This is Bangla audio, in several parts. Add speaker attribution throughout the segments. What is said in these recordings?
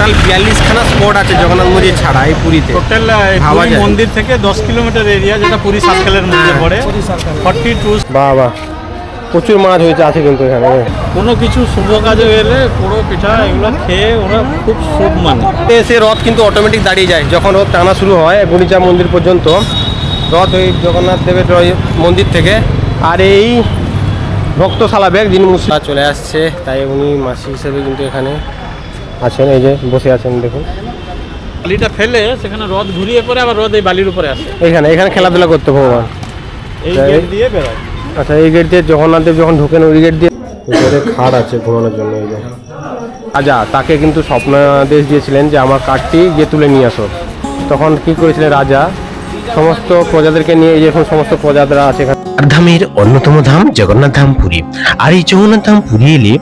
Speaker 1: টোটাল 42খানা স্পট আছে জগন্নাথ মন্দির ছাড়া এই পুরীতে।
Speaker 2: টোটাল মন্দির থেকে 10 কিলোমিটার এরিয়া, যেটা পুরী সার্কেলের মধ্যে পড়ে। 42
Speaker 1: বাবা প্রচুর মাছ হয়েছে আছে কিন্তু এখানে।
Speaker 2: কোনো কিছু শুভ কাজে এলে পুরো পিঠা এগুলো খেয়ে ওরা খুব শুভ মানে।
Speaker 1: সে রথ কিন্তু অটোমেটিক দাঁড়িয়ে যায় যখন রথ টানা শুরু হয় গুন্ডিচা মন্দির পর্যন্ত। রথ ওই জগন্নাথ দেবের মন্দির থেকে। আর এই ভক্তশালা ব্যাগ যিনি মুসা চলে আসছে, তাই উনি মাসি হিসেবে কিন্তু এখানে আছেন, এই যে বসে আছেন দেখুন।
Speaker 2: বালিটা ফেলে সেখানে রথ ঘুরিয়ে পরে আবার রথ এই বালির উপরে আসে।
Speaker 1: এখানে খেলাধুলা করতে ভগবান
Speaker 2: এই গেট দিয়ে বেরোয়।
Speaker 1: আচ্ছা, এই গেট দিয়ে জগন্নাথ দেব যখন ঢোকেন ওই গেট দিয়ে উপরে খাট আছে ঘুমানোর জন্য। এই যে রাজা তাকে কিন্তু স্বপ্নাদেশ দিয়েছিলেন যে আমার কাঠটি গিয়ে তুলে নিয়ে আসো। তখন কি করেছিলেন রাজা, সমস্ত প্রজাদেরকে নিয়ে এই যখন সমস্ত প্রজারা আছে এখানে।
Speaker 3: ধামের অন্যতম ধাম জগন্নাথ ধাম পুরী। আর এই জগন্নাথ ধাম পুরী এলে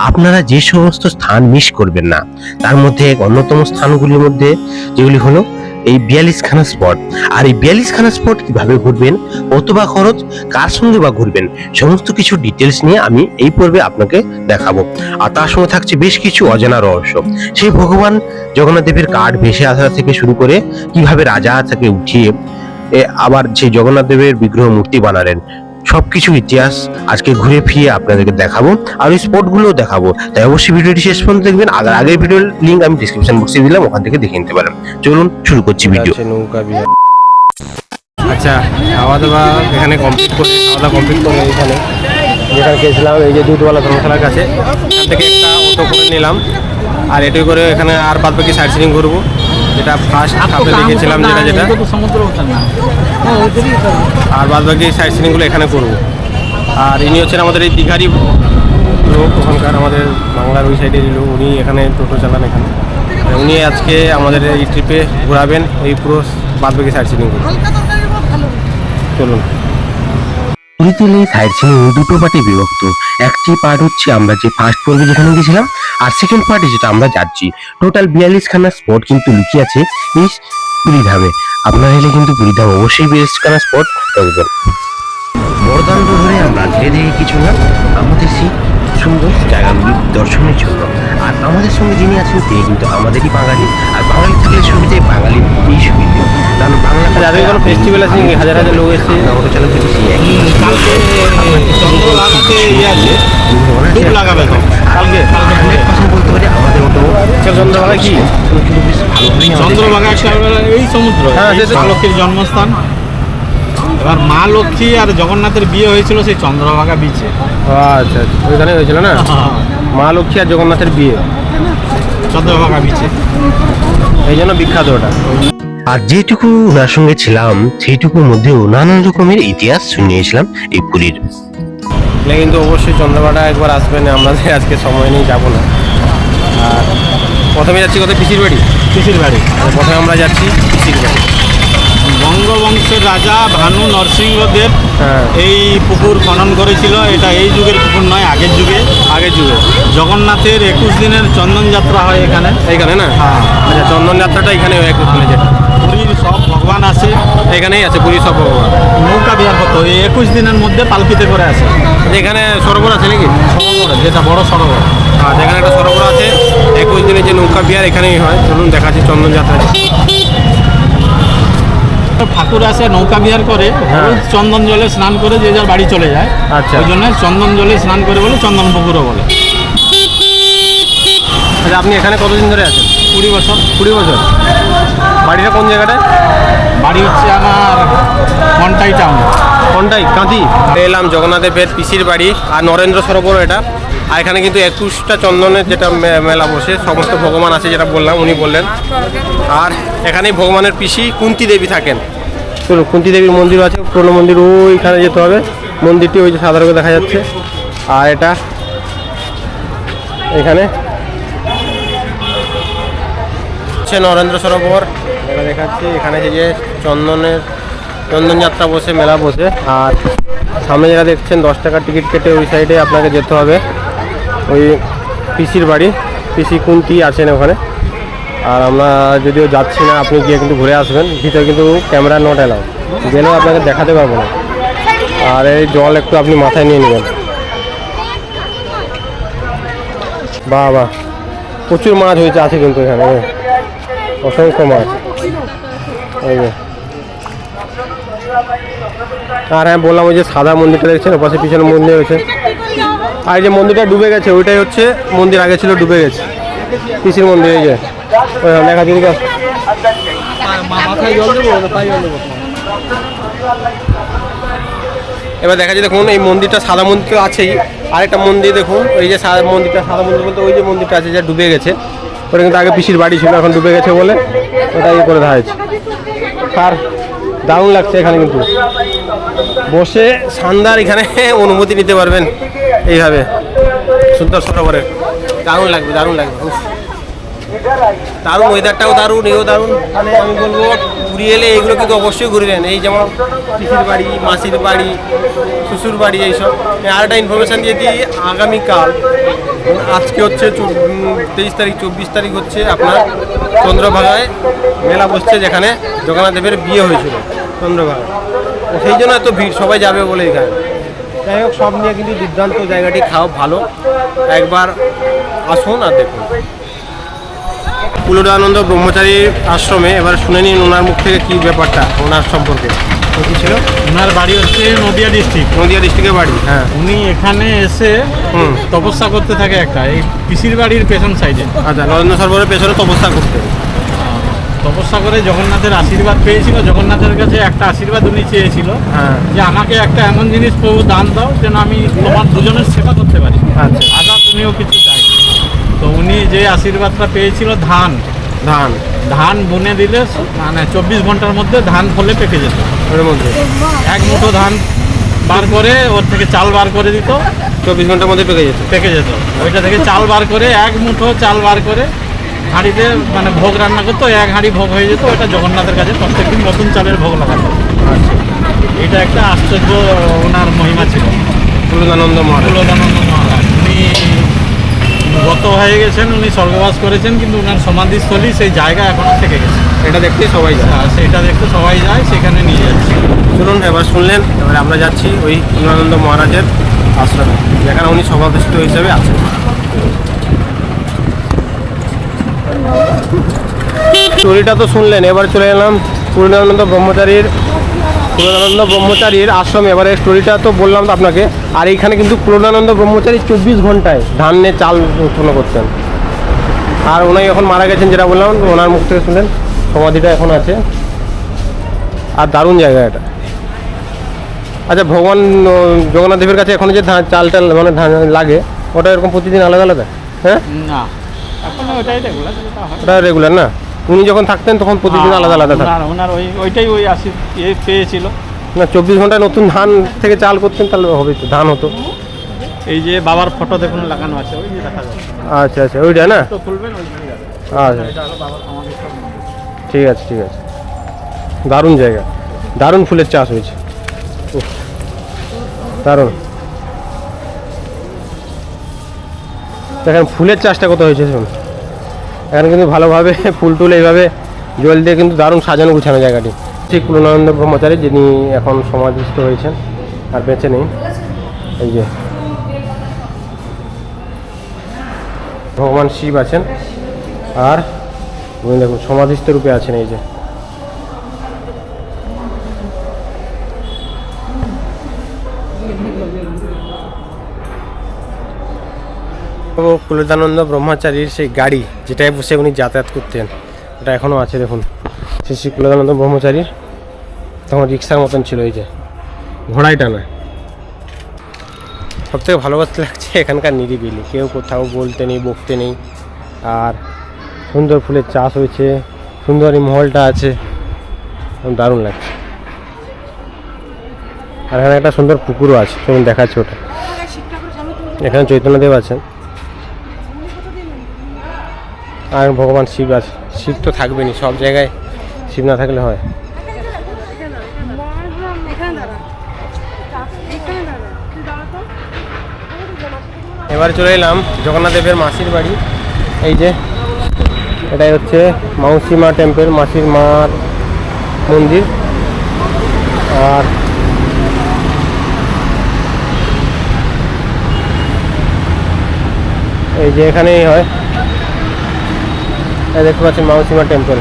Speaker 3: আপনারা যে সমস্ত স্থান মিস করবেন না, তার মধ্যে এক অন্যতম স্থানগুলির মধ্যে যেগুলি হলো এই 42খানা স্পট। আর এই 42খানা স্পট কিভাবে ঘুরবেন, কত বা খরচ, কার সঙ্গে বা ঘুরবেন, সমস্ত কিছু ডিটেলস নিয়ে আমি এই পর্বে আপনাকে দেখাবো। আর তার সঙ্গে থাকছে বেশ কিছু অজানা রহস্য। সেই ভগবান জগন্নাথ দেবের কাঠ ভেসে আসা থেকে শুরু করে কিভাবে রাজা তাকে উঠিয়ে আবার সেই জগন্নাথ দেবের বিগ্রহ মূর্তি বানালেন, সবকিছু ইতিহাস আজকে ঘুরে ফিরে আপনাদেরকে দেখাবো। আর ওই স্পটগুলো দেখাবো, তাই অবশ্যই ভিডিওটি শেষ পর্যন্ত দেখবেন। আগের ভিডিওর লিঙ্ক আমি ডিসক্রিপশন বক্সে দিলাম, ওখান থেকে দেখে নিতে পারেন। চলুন শুরু করছি ভিডিও।
Speaker 1: নৌকা বিহার। আচ্ছা, খাওয়া দাওয়া এখানে কমপ্লিট করে এখানে যেখানে গেছিলাম এই যে দুধওয়ালা ধর্মশালার কাছে, এখান থেকে একটা অটো করে নিলাম। আর এটাই করে এখানে আর বাদ বাকি সাইড সিনিং ঘুরবো, যেটা ফার্স্ট আপনি দেখেছিলাম যেটা
Speaker 2: সমুদ্র না,
Speaker 1: আর বাদ বাকি সাইড সিনিংগুলো এখানে করবো। আর ইনি হচ্ছেন আমাদের এই দীঘারই লোক, ওখানকার আমাদের বাংলার ওই সাইডেরই লোক। উনি এখানে টোটো চালান এখানে। উনি আজকে আমাদের এই ট্রিপে ঘোরাবেন এই পুরো বাদ বাকি সাইড সিনিং করবেন। চলুন।
Speaker 3: পুরীতে সাইড সিনিং দুটো পার্টে বিভক্ত। একটি পার্ট হচ্ছে আমরা যে ফার্স্ট পর্বে যেখানে গেছিলাম, আর সেকেন্ড পার্টে যেটা আমরা যাচ্ছি। টোটাল 42খানা স্পট কিন্তু লুকিয়ে আছে এই পুরী ধামে। আপনারা এলে কিন্তু পুরী ধাম অবশ্যই 42খানা স্পট দেখবেন। বরদান ধরে আমরা ধীরে ধীরে কিছু না আমাদের সেই সুন্দর জায়গাগুলি দর্শনের জন্য। আর আমাদের সঙ্গে যিনি আছেন তিনি কিন্তু আমাদেরই বাঙালি। আর বাঙালি থাকলে সুবিধে বাঙালির এই সুবিধে, কারণ বাংলাতে
Speaker 1: যাদের কোনো ফেস্টিভ্যাল আছে হাজার হাজার লোক এসে
Speaker 3: অটো চালক কিন্তু সেই একই
Speaker 2: লাগাবে কালকে
Speaker 3: বলতে পারি আমাদের অটো
Speaker 1: চন্দ্রভাগা কি
Speaker 3: কিন্তু বেশ ভালোভাবেই
Speaker 2: চন্দ্রভাগা এই সমুদ্র,
Speaker 1: হ্যাঁ,
Speaker 2: মা লক্ষ্মীর জন্মস্থান। এবার মা লক্ষ্মী আর জগন্নাথের বিয়ে হয়েছিল সেই চন্দ্রভাগা বিচে।
Speaker 1: আচ্ছা, ওইখানে হয়েছিল না মা লক্ষ্মী আর জগন্নাথের বিয়ে
Speaker 2: চন্দ্রভাগা বিচে,
Speaker 1: এই জন্য বিখ্যাত ওটা।
Speaker 3: আর যেটুকু ওনার সঙ্গে ছিলাম সেইটুকুর মধ্যেও নানান রকমের ইতিহাস শুনিয়েছিলাম এই পুরীর।
Speaker 1: কিন্তু অবশ্যই চন্দ্রভাগা একবার আসবেন, আমাদের আজকে সময় নেই, যাবো না। আর প্রথমে যাচ্ছি কোথায়, পিসির বাড়ি। প্রথমে আমরা যাচ্ছি পিসির বাড়ি।
Speaker 2: বঙ্গবংশের রাজা ভানু নরসিংহদেব এই পুকুর খনন করেছিল। এটা এই যুগের পুকুর নয়, আগের যুগে। জগন্নাথের 21 দিনের চন্দন যাত্রা হয় এইখানে
Speaker 1: না?
Speaker 2: হ্যাঁ।
Speaker 1: আচ্ছা, চন্দন যাত্রাটা এখানে হয় 21 দিনে, যেটা
Speaker 2: পুরীর সব ভগবান আসে
Speaker 1: এখানেই আছে। পুরীর সব ভগবান
Speaker 2: নৌকা বিহার করতে এই 21 দিনের মধ্যে পালকিতে করে আসে।
Speaker 1: এখানে সরোবর আছে নাকি?
Speaker 2: সরোবর, যেটা বড় সরোবর।
Speaker 1: আর যেখানে একটা সরোবর আছে, 21 দিনের যে নৌকা বিহার এখানেই হয়। চলুন দেখাচ্ছি চন্দন যাত্রা।
Speaker 2: ঠাকুর আসে নৌকা বিহার করে, হলুদ চন্দন জলে স্নান করে যে যার বাড়ি চলে যায়।
Speaker 1: আচ্ছা,
Speaker 2: ওই জন্য চন্দন জলে স্নান করে বলে চন্দন পুকুরও বলে।
Speaker 1: আচ্ছা, আপনি এখানে কতদিন ধরে আছেন?
Speaker 2: 20 বছর।
Speaker 1: 20 বছর। বাড়িটা কোন জায়গাটায়?
Speaker 2: বাড়ি হচ্ছে আমার কন্টাই টাউন।
Speaker 1: কোনটাই কাঁদি। এলাম জগন্নাথের পিসির বাড়ি আর নরেন্দ্র সরোবর এটা। আর এখানে কিন্তু 21টা চন্দনের যেটা মেলা বসে, সমস্ত ভগবান আছে যেটা বললাম, উনি বললেন। আর এখানেই ভগবানের পিসি কুন্তি দেবী থাকেন। চলুন, কুন্তি দেবীর মন্দির আছে, পুরনো মন্দির, ওইখানে যেতে হবে। মন্দিরটি ওই যে সাদা রঙে দেখা যাচ্ছে। আর এটা এখানে হচ্ছে নরেন্দ্র সরোবর, এটা দেখাচ্ছি। এখানে যে চন্দন যাত্রা বসে, মেলা বসে। আর সামনে যারা দেখছেন 10 টাকার টিকিট কেটে ওই সাইডে আপনাকে যেতে হবে। ওই পিসির বাড়ি, পিসি কুন্তি আছেন ওখানে। আর আমরা যদিও যাচ্ছি না, আপনি গিয়ে কিন্তু ঘুরে আসবেন। ভিতরে কিন্তু ক্যামেরা নট অ্যালাউ, গেলেও আপনাকে দেখাতে পারবো না। আর এই জল একটু আপনি মাথায় নিয়ে নেবেন। বাহ, প্রচুর মাছ হয়েছে আছে কিন্তু এখানে অসংখ্য মাছ। এই যে আর হ্যাঁ বললাম ওই যে সাদা মন্দিরটা দেখছেন ওপাশে পিছনে মন্দির হয়েছে, আর এই যে মন্দিরটা ডুবে গেছে ওইটাই হচ্ছে মন্দির, আগে ছিল ডুবে গেছে পিসির মন্দির। এই যে দেখা দিদি এবার দেখা যায় দেখুন এই মন্দিরটা সাদা মন্দির তো আছেই, আরেকটা মন্দির দেখুন ওই যে মন্দিরটা সাদা মন্দির বলতে ওই যে মন্দিরটা আছে যে ডুবে গেছে, ওটা কিন্তু আগে পিসির বাড়ি ছিল এখন ডুবে গেছে বলে ওটা ইয়ে করে দেওয়া হয়েছে। আর দারুণ লাগছে এখানে কিন্তু বসে শানদার এখানে অনুমতি নিতে পারবেন এইভাবে সুন্দর সরোবরে, দারুণ লাগবে দারুণ লাগবে। দারুণ ওয়েদারটাও দারুণ, এও দারুণ। মানে আমি বলবো ঘুরে এলে এইগুলো কিন্তু অবশ্যই ঘুরবেন, এই যেমন পিসির বাড়ি, মাসির বাড়ি, শ্বশুর বাড়ি এইসব। আর একটা ইনফরমেশান দিয়ে দিই, আগামীকাল আজকে হচ্ছে 23 তারিখ, 24 তারিখ হচ্ছে আপনার চন্দ্রভাগায় মেলা বসছে যেখানে জগন্নাথ দেবের বিয়ে হয়েছিল চন্দ্রভাগায়, সেই জন্য এত ভিড়, সবাই যাবে বলে এখানে। যাই হোক সব নিয়ে কিন্তু দুর্দান্ত জায়গাটি খাওয়া ভালো, একবার আসুন আর দেখুন। পুলুরানন্দ ব্রহ্মচারী আশ্রমে এবার শুনে নিন ওনার মুখ থেকে কী ব্যাপারটা ওনার সম্পর্কে কী ছিল।
Speaker 2: ওনার বাড়ি হচ্ছে নদিয়া ডিস্ট্রিক্ট,
Speaker 1: নদিয়া ডিস্ট্রিক্টের বাড়ি। হ্যাঁ,
Speaker 2: উনি এখানে এসে তপস্যা করতে থাকে একটা এই পিসির বাড়ির পেছন সাইডে।
Speaker 1: আচ্ছা, নরেন্দ্র সরোবরের পেছনে তপস্যা করতে,
Speaker 2: তপস্যা করে জগন্নাথের আশীর্বাদ পেয়েছিল। জগন্নাথের কাছে একটা আশীর্বাদ উনি চেয়েছিল,
Speaker 1: হ্যাঁ,
Speaker 2: যে আমাকে একটা এমন জিনিস প্রভু দান দাও যেন আমি তোমার দুজনের সেবা করতে পারি।
Speaker 1: আচ্ছা,
Speaker 2: আদার্স উনিও কিছু চাই। তো উনি যে আশীর্বাদটা পেয়েছিল ধান
Speaker 1: ধান
Speaker 2: ধান বুনে দিলে মানে 24 ঘন্টার মধ্যে ধান ফলে পেকে যেত।
Speaker 1: ওর মধ্যে
Speaker 2: এক মুঠো ধান বার করে ওর থেকে চাল বার করে দিত,
Speaker 1: 24 ঘন্টার মধ্যে
Speaker 2: পেকে যেত। ওইটা থেকে চাল বার করে এক মুঠো চাল বার করে হাঁড়িতে মানে ভোগ রান্না করতো, এক হাঁড়ি ভোগ হয়ে যেত। ওটা জগন্নাথের কাছে প্রত্যেকদিন নতুন চালের ভোগ লাগাতো।
Speaker 1: আচ্ছা,
Speaker 2: এটা একটা আশ্চর্য ওনার মহিমা ছিল।
Speaker 1: পুলুরানন্দ মহারাজ,
Speaker 2: পুলুরানন্দ মহারাজ উনি গত হয়ে গেছেন, উনি স্বর্গবাস করেছেন, কিন্তু ওনার সমাধিস্থলী সেই জায়গা এখনো থেকে গেছে।
Speaker 1: এটা দেখতে সবাই যায়,
Speaker 2: আর সেটা দেখতে সবাই যায়, সেখানে নিয়ে যাচ্ছে।
Speaker 1: শুনুন এবার শুনলেন, এবার আমরা যাচ্ছি ওই পুলুরানন্দ মহারাজের আশ্রমে যেখানে উনি সভাধিষ্ঠ হিসেবে আছেন। স্টোরিটা তো শুনলেন, এবার চলে এলাম পুলুরানন্দ ব্রহ্মচারীর আশ্রমে। এবারে স্টোরিটা তো বললাম তো আপনাকে, আর এইখানে কিন্তু পুলুরানন্দ ব্রহ্মচারী 24 ঘন্টায় ধান নিয়ে চাল উৎপন্ন করতেন। আর ওনাই এখন মারা গেছেন, যেটা বললাম ওনার মুখ থেকে শুনলেন, সমাধিটা এখন আছে। আর দারুণ জায়গা এটা। আচ্ছা, ভগবান জগন্নাথ দেবের কাছে এখন যে চালটা মানে ধান লাগে ওটা এরকম প্রতিদিন আলাদা আলাদা? হ্যাঁ,
Speaker 2: না এখন ওটাই রেগুলার,
Speaker 1: ওটা রেগুলার না, উনি যখন থাকতেন তখন প্রতিদিন আলাদা আলাদা থাকতেন।
Speaker 2: ওনার ওইটাই ওই পেয়েছিল
Speaker 1: না, 24 ঘন্টায় নতুন ধান থেকে চাল করতেন, তাহলে হবে তো ধান হতো।
Speaker 2: এই যে বাবার ফটো দেখুন লাগানো আছে, ওই যে দেখা যাচ্ছে।
Speaker 1: আচ্ছা আচ্ছা, ওইটা না,
Speaker 2: তো খুলবেন ওই যে
Speaker 1: আচ্ছা,
Speaker 2: এটা হলো বাবার সমাধি।
Speaker 1: ঠিক আছে ঠিক আছে। দারুণ জায়গা, দারুণ ফুলের চাষ হয়েছে, উফ, দারুণ। দেখেন ফুলের চাষটা কত হয়েছে শুনুন, এখানে কিন্তু ভালোভাবে ফুল টুল এইভাবে জল দিয়ে কিন্তু দারুণ সাজানো গুছানো জায়গাটি। ঠিক পুলুরানন্দ ব্রহ্মচারী যিনি এখন সমাধিস্থ হয়েছেন আর বেঁচে নেই। এই যে ভগবান শিব আছেন আর উনি দেখুন সমাধিস্থ রূপে আছেন। এই যে পুলুরানন্দ ব্রহ্মচারীর সেই গাড়ি যেটায় বসে উনি যাতায়াত করতেন ওটা এখনও আছে দেখুন। শ্রী পুলুরানন্দ ব্রহ্মচারীর তখন রিক্সার মতন ছিল, এই যে ঘোড়ায় টানা। সবথেকে ভালোবাসতে লাগছে এখানকার নিরিবিলি, কেউ কোথাও বলতে নেই, বকতে নেই, আর সুন্দর ফুলের চাষ হয়েছে, সুন্দর এই মহলটা আছে, দারুণ লাগছে। আর এখানে একটা সুন্দর পুকুরও আছে, চলুন দেখাচ্ছি ওটা। এখানে চৈতন্যদেব আছেন আর ভগবান শিব আছে। শিব তো থাকবেনই, সব জায়গায় শিব না থাকলে হয়। এবার চলে এলাম জগন্নাথ দেবের মাসির বাড়ি। এই যে এটাই হচ্ছে মাউসি মা টেম্পল, মাসির মার মন্দির। আর এই যে এখানেই হয় এই দেখতে পাচ্ছেন মাউসিমা টেম্পল।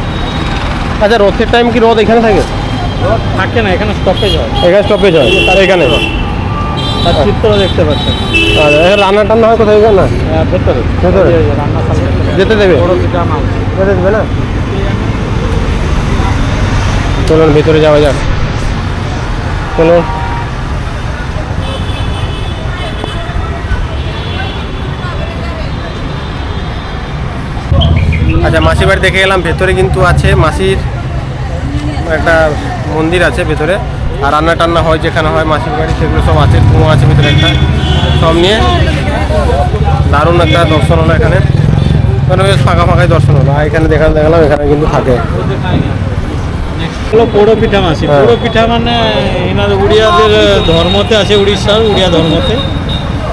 Speaker 1: আচ্ছা, রথের টাইম কি রথ এখানে থাকে?
Speaker 2: রথ থাকে না, এখানে স্টপেজ হয়।
Speaker 1: এখানে স্টপেজ হয় তার এখানে?
Speaker 2: তার চিত্র দেখতে পাচ্ছেন।
Speaker 1: আচ্ছা, এখানে রান্না টান্না হয় কোথায় না?
Speaker 2: ভেতরে
Speaker 1: ভেতরে
Speaker 2: রান্না
Speaker 1: যেতে দেবে? যেতে দেবে না? চলুন ভেতরে যাওয়া যাক, চলুন। আচ্ছা, মাসির বাড়ি দেখে গেলাম। ভেতরে কিন্তু আছে মাসির একটা মন্দির আছে ভেতরে, আর রান্না টান্না হয় যেখানে হয় মাসির বাড়ি, সেগুলো সব আছে। কুয়ো আছে ভিতরে একটা, সব নিয়ে দারুণ একটা দর্শন হলো এখানে। মানে বেশ ফাঁকা ফাঁকাই দর্শন হলো। আর এখানে দেখালাম এখানে কিন্তু থাকে।
Speaker 2: হলো পোড়ো পিঠা মাসি। পোড়ো পিঠা মানে এনার উড়িয়াদের ধর্মতে আছে, উড়িষ্যার উড়িয়া ধর্মতে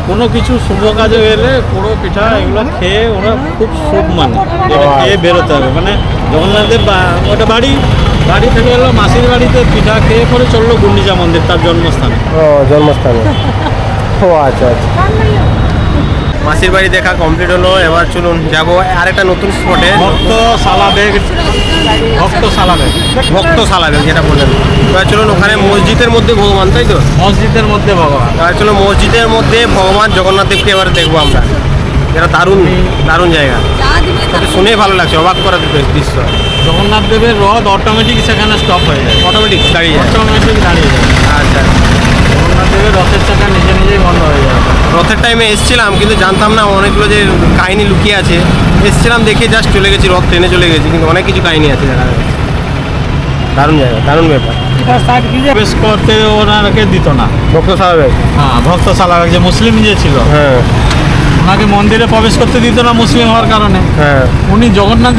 Speaker 2: কোনো কিছু শুভ কাজে এলে পোড়ো পিঠা এগুলো খেয়ে ওরা খুব শুভ মানে, এটা খেয়ে বেরোতে হবে। মানে জগন্নাথের ওটা বাড়ি থেকে এলো মাসির বাড়িতে পিঠা খেয়ে পরে চললো গুন্ডিচা মন্দির, তার জন্মস্থানে।
Speaker 1: ও, জন্মস্থানে। ও আচ্ছা আচ্ছা। মাসির বাড়ি দেখা কমপ্লিট হলো। এবার চলুন যাবো আরেকটা নতুন স্পটে,
Speaker 2: ভক্তশালা বেগ
Speaker 1: যেটা বললেন। এবার চলুন ওখানে মসজিদের মধ্যে ভগবান, তাই তো?
Speaker 2: মসজিদের মধ্যে ভগবান।
Speaker 1: এবার চলো মসজিদের মধ্যে ভগবান জগন্নাথ দেবকে এবার দেখবো আমরা। এটা দারুণ জায়গা, এটা শুনেই ভালো লাগছে, অবাক করা দৃশ্য।
Speaker 2: জগন্নাথ দেবের রথ অটোমেটিক সেখানে স্টপ হয়ে যায়,
Speaker 1: অটোমেটিক দাঁড়িয়ে যায়।
Speaker 2: অটোমেটিক দাঁড়িয়ে যায়।
Speaker 1: আচ্ছা,
Speaker 2: জগন্নাথ দেবের রথের চাকা নিজেই বন্ধ হয়ে যায়।
Speaker 1: রথের টাইমে এসছিলাম কিন্তু জানতাম না অনেকগুলো যে কাহিনী লুকিয়ে আছে। এসছিলাম দেখে জাস্ট চলে গেছি, রথ ট্রেনে চলে গেছি, কিন্তু অনেক কিছু কাহিনী আছে দেখা যাচ্ছে। দারুণ জায়গা, দারুণ ব্যাপার।
Speaker 2: প্রবেশ করতে ওনাকে দিত না
Speaker 1: ভক্ত সাহেব।
Speaker 2: হ্যাঁ, ভক্তশালা বেগ যে মুসলিম যে ছিল,
Speaker 1: হ্যাঁ
Speaker 2: ওনাকে মন্দিরে প্রবেশ করতে দিত না মুসলিম হওয়ার কারণে।
Speaker 1: হ্যাঁ।
Speaker 2: উনি জগন্নাথ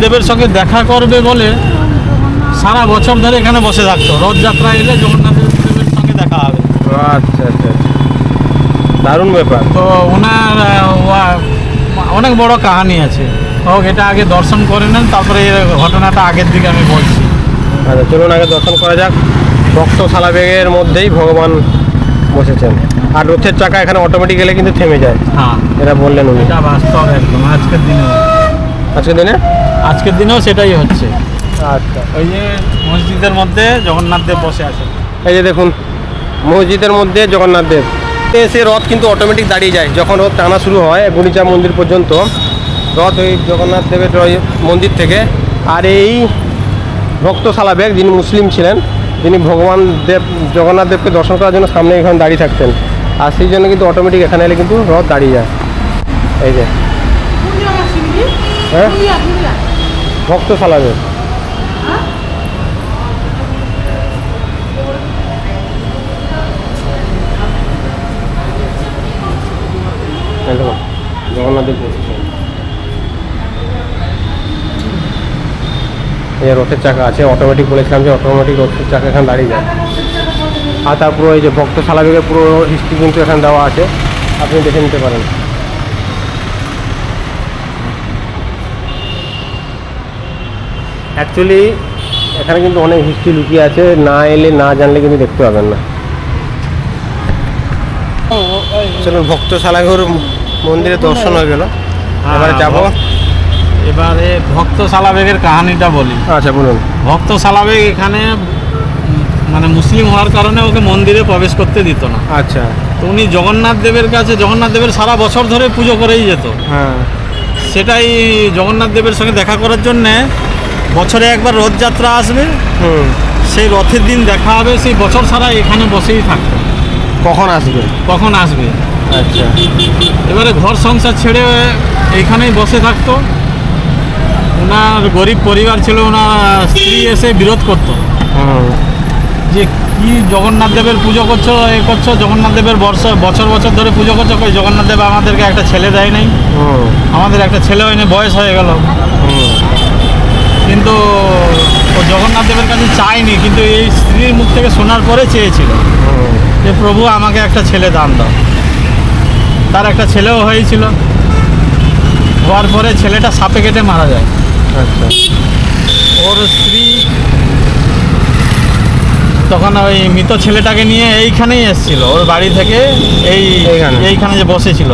Speaker 2: দেবের সঙ্গে দেখা করবে বলে সারা বছর ধরে এখানে বসে থাকতো। রথযাত্রা এলে জগন্নাথ দেবের সঙ্গে দেখা হবে।
Speaker 1: আচ্ছা আচ্ছা, দারুণ ব্যাপার।
Speaker 2: তো ওনার অনেক বড় কাহানি আছে। হোক, এটা আগে দর্শন করে নেন, তারপরে এই ঘটনাটা আগের দিকে আমি বলছি।
Speaker 1: আচ্ছা, চলুন আগে দর্শন করা যাক। ভক্তশালা বেগের মধ্যেই ভগবান বসেছেন, আর রথের চাকা এখানে অটোমেটিক গেলে কিন্তু থেমে যায়।
Speaker 2: হ্যাঁ,
Speaker 1: এটা বললেন উনি।
Speaker 2: এটা বাস্তব একদম আজকের দিনেও সেটাই হচ্ছে।
Speaker 1: আচ্ছা,
Speaker 2: ওই যে মসজিদের মধ্যে জগন্নাথ দেব বসে আছে।
Speaker 1: এই যে দেখুন মসজিদের মধ্যে জগন্নাথ দেব। এসে রথ কিন্তু অটোমেটিক দাঁড়িয়ে যায় যখন রথ টানা শুরু হয় গুন্ডিচা মন্দির পর্যন্ত। রথ ওই জগন্নাথ দেবের মন্দির থেকে। আর এই ভক্তশালা বেগ যিনি মুসলিম ছিলেন, তিনি জগন্নাথ দেবকে দর্শন করার জন্য সামনে এখানে দাঁড়িয়ে থাকতেন। আর সেই জন্য কিন্তু অটোমেটিক এখানে এলে কিন্তু রথ দাঁড়িয়ে যায়। এই যে হ্যাঁ, ভক্তশালা বেগ। জগন্নাথ দেব এই রথের চাকা আছে অটোমেটিক, বলেছিলাম যে অটোমেটিক রথের চাকা এখানে দাঁড়িয়ে যায়। আর তারপরে এই যে ভক্তশালা বেগের পুরো হিস্ট্রি কিন্তু এখানে দেওয়া আছে, আপনি দেখে নিতে পারেন। অ্যাকচুয়ালি এখানে কিন্তু অনেক হিস্ট্রি লুকিয়ে আছে, না এলে না জানলে কিন্তু দেখতে পাবেন না। চলুন ভক্তশালা মন্দিরে দর্শন হয়ে গেল, এবারে যাবো।
Speaker 2: এবারে ভক্তশালা বেগের কাহানিটা বলি।
Speaker 1: আচ্ছা বলুন।
Speaker 2: ভক্তশালা বেগ এখানে মানে মুসলিম হওয়ার কারণে ওকে মন্দিরে প্রবেশ করতে দিত না।
Speaker 1: আচ্ছা।
Speaker 2: তো উনি জগন্নাথ দেবের কাছে, জগন্নাথ দেবের সারা বছর ধরে পুজো করেই যেত।
Speaker 1: হ্যাঁ।
Speaker 2: সেটাই জগন্নাথ দেবের সঙ্গে দেখা করার জন্যে বছরে একবার রথযাত্রা আসবে, সেই রথের দিন দেখা হবে, সেই বছর সারা এখানে বসেই থাকতো। কখন আসবে।
Speaker 1: আচ্ছা।
Speaker 2: এবারে ঘর সংসার ছেড়ে এইখানেই বসে থাকতো। ওনার গরিব পরিবার ছিল, ওনার স্ত্রী এসে বিরোধ করতো যে কি জগন্নাথ দেবের পুজো করছো, জগন্নাথ দেবের বছর বছর ধরে পুজো করছো, কই জগন্নাথ দেব আমাদেরকে একটা ছেলে দেয় নাই, আমাদের একটা ছেলে হয়নি, বয়স হয়ে গেল। কিন্তু ও জগন্নাথ দেবের কাছে চায়নি, কিন্তু এই স্ত্রীর মুখ থেকে শোনার পরে চেয়েছিল যে প্রভু আমাকে একটা ছেলে দান দাও। তার একটা ছেলেও হয়েছিল, হওয়ার পরে ছেলেটা সাপে কেটে মারা যায়।
Speaker 1: আচ্ছা।
Speaker 2: ওর স্ত্রী তখন ওই মৃত ছেলেটাকে নিয়ে এইখানেই এসেছিল, ওর বাড়ি থেকে এইখানে যে বসেছিল,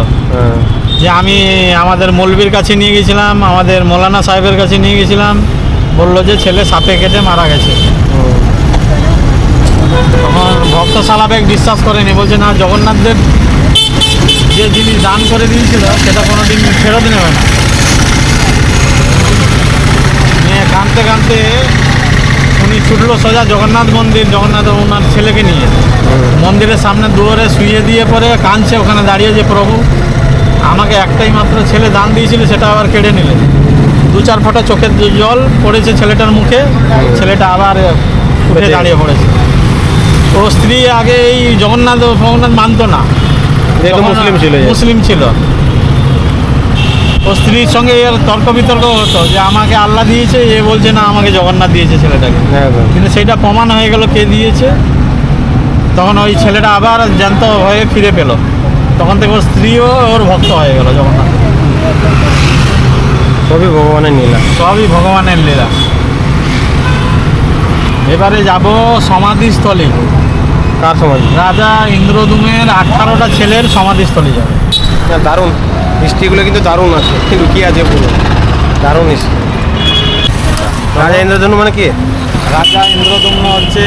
Speaker 2: যে আমি আমাদের মৌলবীর কাছে নিয়ে গেছিলাম, আমাদের মৌলানা সাহেবের কাছে নিয়ে গেছিলাম, বললো যে ছেলে সাপে কেটে মারা গেছে। তখন ভক্ত সালাবেগ বিশ্বাস করেনি, বলছে না জগন্নাথ দেব যে জিনিস দান করে দিয়েছিল সেটা কোনো দিন ফেরত নেবে না। নিয়ে কাঁদতে কাঁদতে উনি ছুটলো সোজা জগন্নাথ মন্দির, জগন্নাথ ওনার ছেলেকে নিয়ে মন্দিরের সামনে দুয়ারে শুয়ে দিয়ে পরে কাঁদছে ওখানে দাঁড়িয়ে, যে প্রভু আমাকে একটাই মাত্র ছেলে দান দিয়েছিল, সেটা আবার কেড়ে নিলে। 2-4 ফোঁটা চোখের জল পড়েছে ছেলেটার মুখে, ছেলেটা আবার উঠে দাঁড়িয়ে পড়েছে। ও স্ত্রী আগে এই জগন্নাথ মানতো না, মুসলিম ছিল। ও স্ত্রীর সঙ্গে এর তর্ক বিতর্ক হতো যে আমাকে আল্লাহ দিয়েছে, এ বলছে না আমাকে জগন্নাথ দিয়েছে ছেলেটাকে। কিন্তু সেইটা প্রমাণ হয়ে গেল কে দিয়েছে। তখন ওই ছেলেটা আবার জ্যান্ত হয়ে ফিরে পেল। তখন থেকে ওর স্ত্রীও ওর ভক্ত হয়ে গেল জগন্নাথ।
Speaker 1: সবই ভগবানের লীলা,
Speaker 2: সবই ভগবানের লীলা। এবারে যাব সমাধিস্থলে।
Speaker 1: কার সমাধি?
Speaker 2: রাজা ইন্দ্রদুমের 18টা ছেলের সমাধিস্থলে যাবে।
Speaker 1: দারুণ হিস্ট্রিগুলো কিন্তু দারুণ আছে, কিন্তু কি আছে পুরো দারুণ হিস্ট্রি। রাজা ইন্দ্রধনু মানে কি?
Speaker 2: রাজা ইন্দ্রদুম্ন হচ্ছে